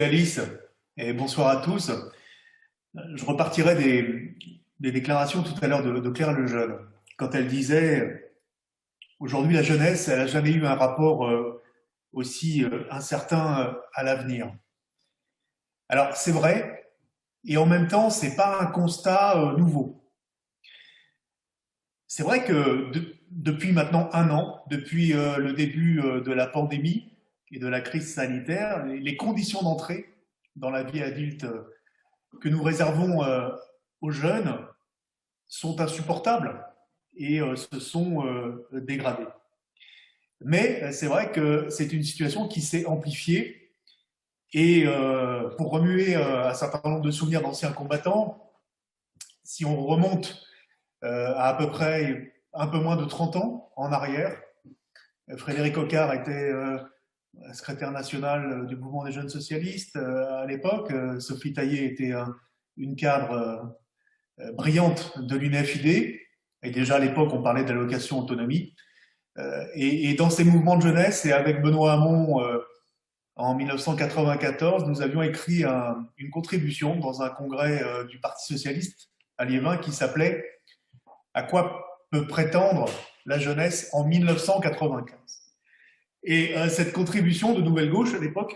Alice, et bonsoir à tous. Je repartirai des déclarations tout à l'heure de Claire Lejeune, quand elle disait aujourd'hui la jeunesse, elle n'a jamais eu un rapport aussi incertain à l'avenir. Alors c'est vrai, et en même temps, c'est pas un constat nouveau. C'est vrai que depuis maintenant un an, depuis le début de la pandémie et de la crise sanitaire, les conditions d'entrée dans la vie adulte que nous réservons aux jeunes sont insupportables et se sont dégradées. Mais c'est vrai que c'est une situation qui s'est amplifiée et pour remuer un certain nombre de souvenirs d'anciens combattants, si on remonte à peu près un peu moins de 30 ans en arrière, Frédéric Ocard était secrétaire national du mouvement des jeunes socialistes à l'époque. Sophie Taillé était une cadre brillante de l'UNFID. Et déjà à l'époque, on parlait d'allocation autonomie. Et dans ces mouvements de jeunesse, et avec Benoît Hamon, en 1994, nous avions écrit une contribution dans un congrès du Parti socialiste à Liévin qui s'appelait À quoi peut prétendre la jeunesse en 1995. Et cette contribution de Nouvelle Gauche à l'époque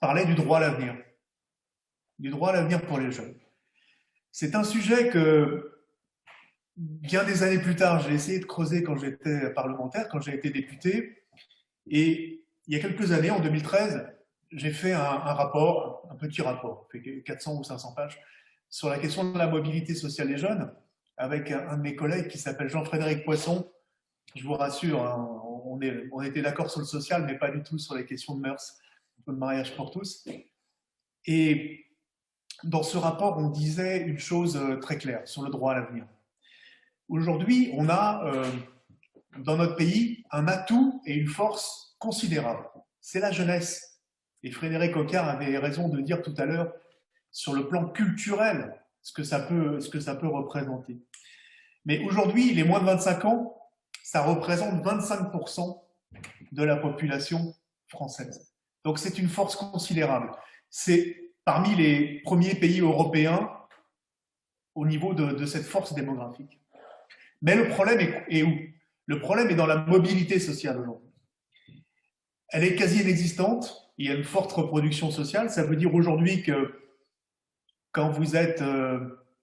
parlait du droit à l'avenir, du droit à l'avenir pour les jeunes. C'est un sujet que bien des années plus tard, j'ai essayé de creuser quand j'étais parlementaire, quand j'ai été député. Et il y a quelques années, en 2013, j'ai fait un rapport, un petit rapport, fait 400 ou 500 pages, sur la question de la mobilité sociale des jeunes, avec un de mes collègues qui s'appelle Jean-Frédéric Poisson. Je vous rassure, hein, on était d'accord sur le social, mais pas du tout sur les questions de mœurs, de mariage pour tous. Et dans ce rapport, on disait une chose très claire sur le droit à l'avenir. Aujourd'hui, on a dans notre pays un atout et une force considérable. C'est la jeunesse. Et Frédéric Ocard avait raison de dire tout à l'heure, sur le plan culturel, ce que ça peut représenter. Mais aujourd'hui, les moins de 25 ans, ça représente 25% de la population française. Donc c'est une force considérable. C'est parmi les premiers pays européens au niveau de cette force démographique. Mais le problème est où? Le problème est dans la mobilité sociale aujourd'hui. Elle est quasi inexistante, il y a une forte reproduction sociale, ça veut dire aujourd'hui que quand vous êtes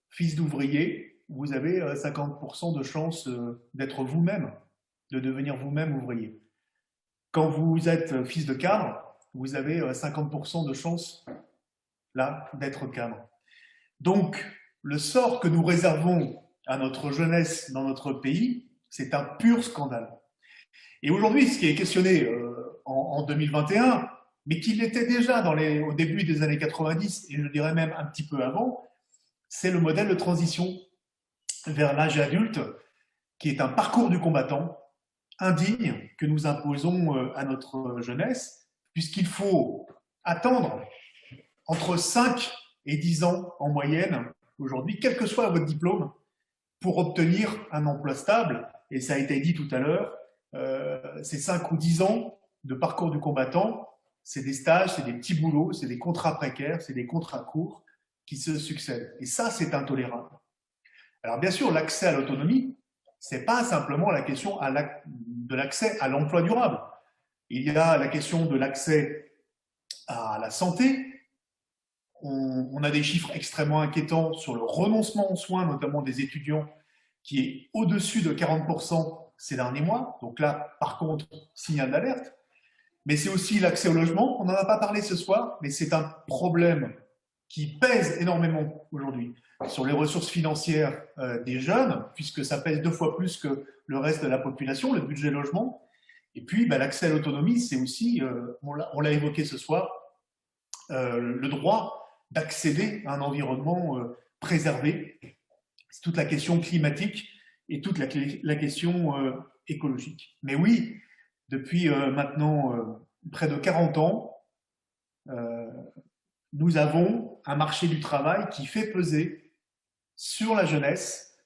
fils d'ouvrier, vous avez 50% de chances d'être vous-même, de devenir vous-même ouvrier. Quand vous êtes fils de cadre, vous avez 50% de chances là d'être cadre. Donc, le sort que nous réservons à notre jeunesse dans notre pays, c'est un pur scandale. Et aujourd'hui, ce qui est questionné en 2021, mais qui l'était déjà au début des années 90, et je dirais même un petit peu avant, c'est le modèle de transition vers l'âge adulte, qui est un parcours du combattant indigne que nous imposons à notre jeunesse, puisqu'il faut attendre entre 5 et 10 ans en moyenne, aujourd'hui, quel que soit votre diplôme, pour obtenir un emploi stable. Et ça a été dit tout à l'heure, c'est 5 ou 10 ans de parcours du combattant, c'est des stages, c'est des petits boulots, c'est des contrats précaires, c'est des contrats courts qui se succèdent. Et ça, c'est intolérable. Alors bien sûr, l'accès à l'autonomie, c'est pas simplement la question de l'accès à l'emploi durable. Il y a la question de l'accès à la santé. On a des chiffres extrêmement inquiétants sur le renoncement aux soins, notamment des étudiants, qui est au-dessus de 40% ces derniers mois. Donc là, par contre, signal d'alerte. Mais c'est aussi l'accès au logement. On n'en a pas parlé ce soir, mais c'est un problème qui pèse énormément aujourd'hui sur les ressources financières des jeunes, puisque ça pèse 2 fois plus que le reste de la population, le budget logement. Et puis, l'accès à l'autonomie, c'est aussi, on l'a évoqué ce soir, le droit d'accéder à un environnement préservé. C'est toute la question climatique et toute la question écologique. Mais oui, depuis maintenant près de 40 ans, nous avons un marché du travail qui fait peser sur la jeunesse,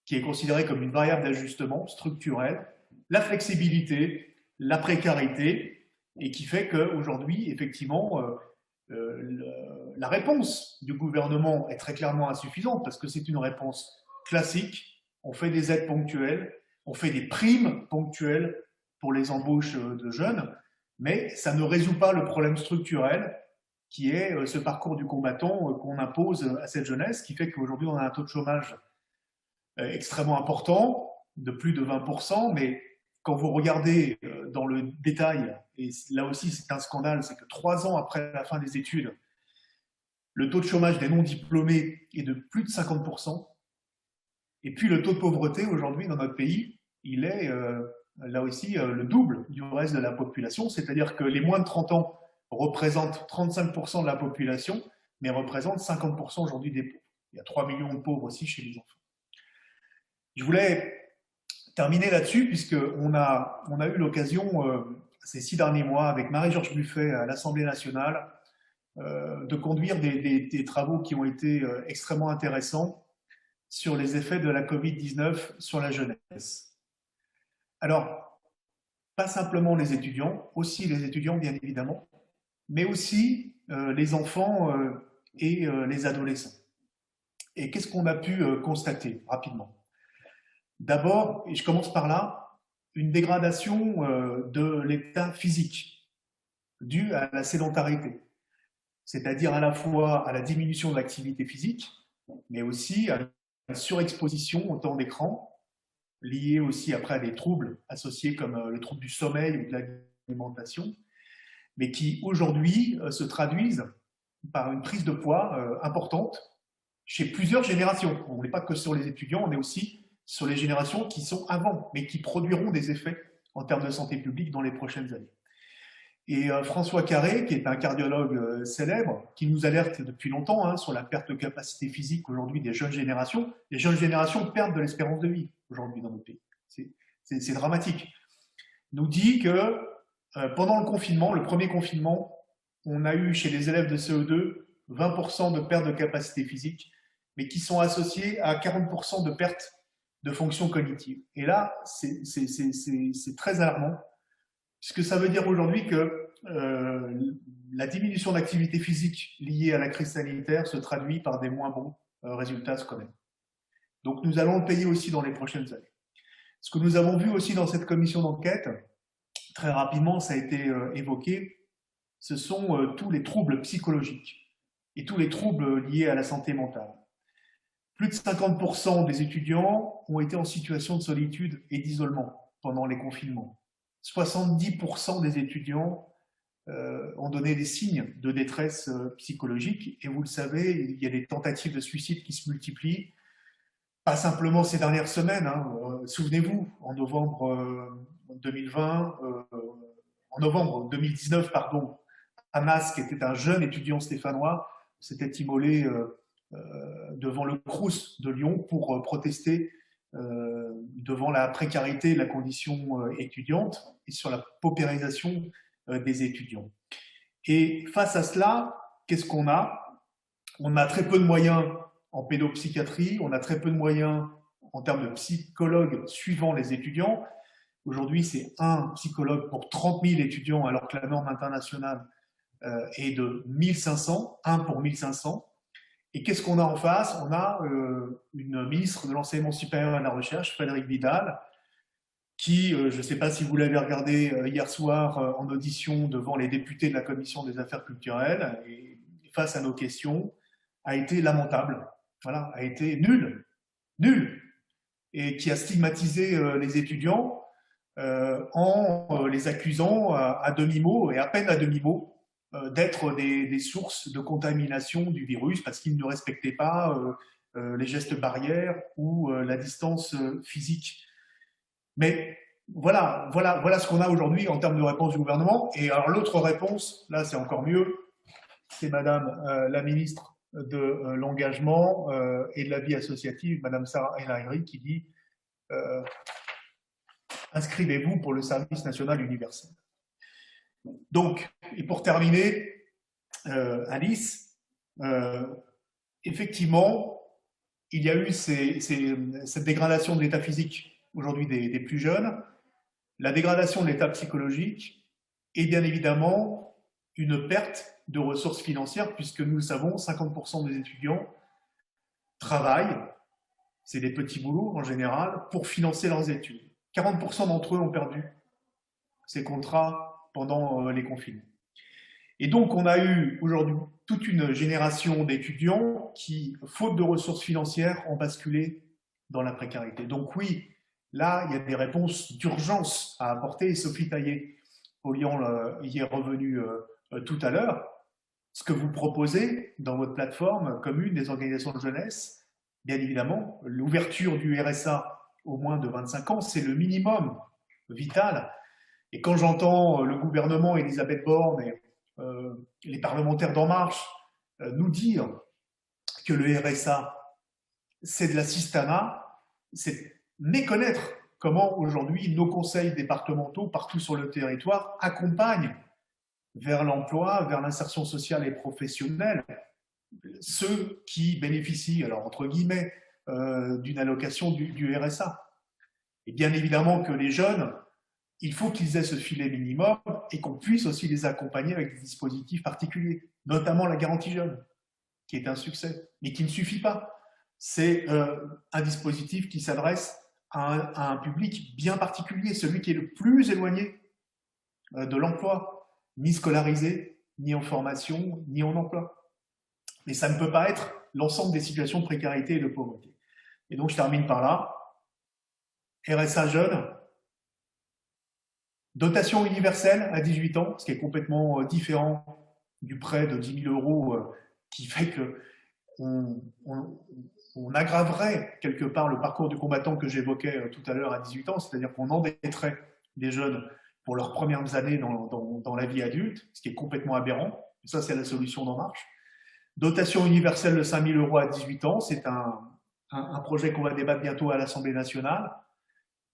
qui est considérée comme une variable d'ajustement structurel, la flexibilité, la précarité, et qui fait qu'aujourd'hui, effectivement, la réponse du gouvernement est très clairement insuffisante parce que c'est une réponse classique. On fait des aides ponctuelles, on fait des primes ponctuelles pour les embauches de jeunes, mais ça ne résout pas le problème structurel qui est ce parcours du combattant qu'on impose à cette jeunesse, qui fait qu'aujourd'hui on a un taux de chômage extrêmement important, de plus de 20%, mais quand vous regardez dans le détail, et là aussi c'est un scandale, c'est que 3 ans après la fin des études, le taux de chômage des non-diplômés est de plus de 50%, et puis le taux de pauvreté aujourd'hui dans notre pays, il est là aussi le double du reste de la population, c'est-à-dire que les moins de 30 ans représentent 35% de la population, mais représentent 50% aujourd'hui des pauvres. Il y a 3 millions de pauvres aussi chez les enfants. Je voulais terminer là-dessus, puisqu'on a eu l'occasion, ces 6 derniers mois, avec Marie-Georges Buffet à l'Assemblée nationale, de conduire des travaux qui ont été extrêmement intéressants sur les effets de la Covid-19 sur la jeunesse. Alors, pas simplement les étudiants, aussi les étudiants bien évidemment, mais aussi les enfants et les adolescents. Et qu'est-ce qu'on a pu constater rapidement? D'abord, et je commence par là, une dégradation de l'état physique due à la sédentarité, c'est-à-dire à la fois à la diminution de l'activité physique, mais aussi à la surexposition au temps d'écran, liée aussi après à des troubles associés comme le trouble du sommeil ou de l'alimentation, mais qui aujourd'hui se traduisent par une prise de poids importante chez plusieurs générations. On n'est pas que sur les étudiants, on est aussi sur les générations qui sont avant, mais qui produiront des effets en termes de santé publique dans les prochaines années. Et François Carré, qui est un cardiologue célèbre, qui nous alerte depuis longtemps sur la perte de capacité physique aujourd'hui des jeunes générations. Les jeunes générations perdent de l'espérance de vie aujourd'hui dans notre pays. C'est dramatique. Nous dit que pendant le confinement, le premier confinement, on a eu chez les élèves de CE2 20% de perte de capacité physique, mais qui sont associés à 40% de perte de fonction cognitive. Et là, c'est très alarmant, puisque ça veut dire aujourd'hui que la diminution d'activité physique liée à la crise sanitaire se traduit par des moins bons résultats scolaires. Donc nous allons le payer aussi dans les prochaines années. Ce que nous avons vu aussi dans cette commission d'enquête, très rapidement, ça a été évoqué, ce sont tous les troubles psychologiques et tous les troubles liés à la santé mentale. Plus de 50% des étudiants ont été en situation de solitude et d'isolement pendant les confinements. 70% des étudiants ont donné des signes de détresse psychologique. Et vous le savez, il y a des tentatives de suicide qui se multiplient, pas simplement ces dernières semaines. Souvenez-vous, en novembre 2020, en novembre 2019, pardon, Amas, qui était un jeune étudiant stéphanois, s'était immolé devant le Crous de Lyon pour protester devant la précarité de la condition étudiante et sur la paupérisation des étudiants. Et face à cela, qu'est-ce qu'on a? On a très peu de moyens en pédopsychiatrie, on a très peu de moyens en termes de psychologues suivant les étudiants. Aujourd'hui, c'est un psychologue pour 30 000 étudiants, alors que la norme internationale est de 1500, un pour 1500. Et qu'est-ce qu'on a en face? On a une ministre de l'Enseignement supérieur et de la Recherche, Frédérique Vidal, qui, je ne sais pas si vous l'avez regardé hier soir en audition devant les députés de la Commission des affaires culturelles, et face à nos questions, a été lamentable, voilà, a été nul, et qui a stigmatisé les étudiants en les accusant à demi-mot, et à peine à demi-mot, d'être des sources de contamination du virus parce qu'ils ne respectaient pas les gestes barrières ou la distance physique. Mais voilà ce qu'on a aujourd'hui en termes de réponse du gouvernement. Et alors l'autre réponse, là c'est encore mieux, c'est Madame la ministre de l'Engagement et de la vie associative, Madame Sarah El Haïry, qui dit inscrivez-vous pour le service national universel. Donc, et pour terminer, Alice, effectivement, il y a eu cette dégradation de l'état physique aujourd'hui des plus jeunes, la dégradation de l'état psychologique, et bien évidemment une perte de ressources financières, puisque nous le savons, 50% des étudiants travaillent, c'est des petits boulots en général, pour financer leurs études. 40% d'entre eux ont perdu ces contrats pendant les confinements. Et donc, on a eu aujourd'hui toute une génération d'étudiants qui, faute de ressources financières, ont basculé dans la précarité. Donc oui, là, il y a des réponses d'urgence à apporter. Et Sophie Taillé-Polian y est revenue tout à l'heure. Ce que vous proposez dans votre plateforme commune des organisations de jeunesse, bien évidemment, l'ouverture du RSA aux moins de 25 ans, c'est le minimum vital. Et quand j'entends le gouvernement, Elisabeth Borne et les parlementaires d'En Marche nous dire que le RSA, c'est de l'assistanat, c'est méconnaître comment aujourd'hui nos conseils départementaux, partout sur le territoire, accompagnent vers l'emploi, vers l'insertion sociale et professionnelle, ceux qui bénéficient, alors entre guillemets, d'une allocation du RSA. Et bien évidemment que les jeunes, il faut qu'ils aient ce filet minimum et qu'on puisse aussi les accompagner avec des dispositifs particuliers, notamment la garantie jeune, qui est un succès, mais qui ne suffit pas. C'est un dispositif qui s'adresse à un public bien particulier, celui qui est le plus éloigné de l'emploi, ni scolarisé, ni en formation, ni en emploi. Mais ça ne peut pas être l'ensemble des situations de précarité et de pauvreté. Et donc je termine par là. RSA jeune, dotation universelle à 18 ans, ce qui est complètement différent du prêt de 10 000 euros qui fait qu'on aggraverait quelque part le parcours du combattant que j'évoquais tout à l'heure à 18 ans, c'est-à-dire qu'on endetterait les jeunes pour leurs premières années dans la vie adulte, ce qui est complètement aberrant. Et ça, c'est la solution d'En Marche. Dotation universelle de 5 000 euros à 18 ans, c'est un projet qu'on va débattre bientôt à l'Assemblée nationale.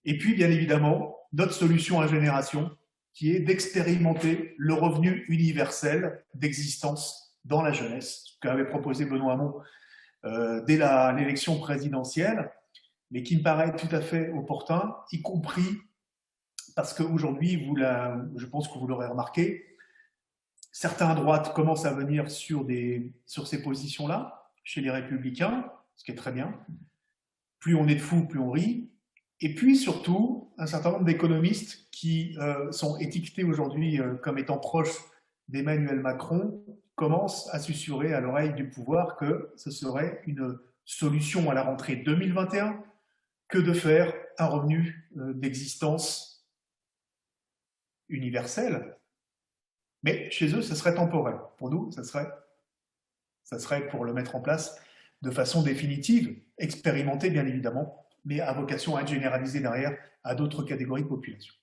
Et puis, bien évidemment, notre solution à génération, qui est d'expérimenter le revenu universel d'existence dans la jeunesse, ce qu'avait proposé Benoît Hamon dès l'élection présidentielle, mais qui me paraît tout à fait opportun, y compris parce qu'aujourd'hui, je pense que vous l'aurez remarqué, certains à droite commencent à venir sur ces positions-là, chez les Républicains, ce qui est très bien. Plus on est de fous, plus on rit. Et puis surtout, un certain nombre d'économistes qui sont étiquetés aujourd'hui comme étant proches d'Emmanuel Macron commencent à susurrer à l'oreille du pouvoir que ce serait une solution à la rentrée 2021 que de faire un revenu d'existence universel. Mais chez eux, ce serait temporaire. Pour nous, ça serait pour le mettre en place de façon définitive, expérimentée bien évidemment, mais à vocation à être généralisée derrière à d'autres catégories de population.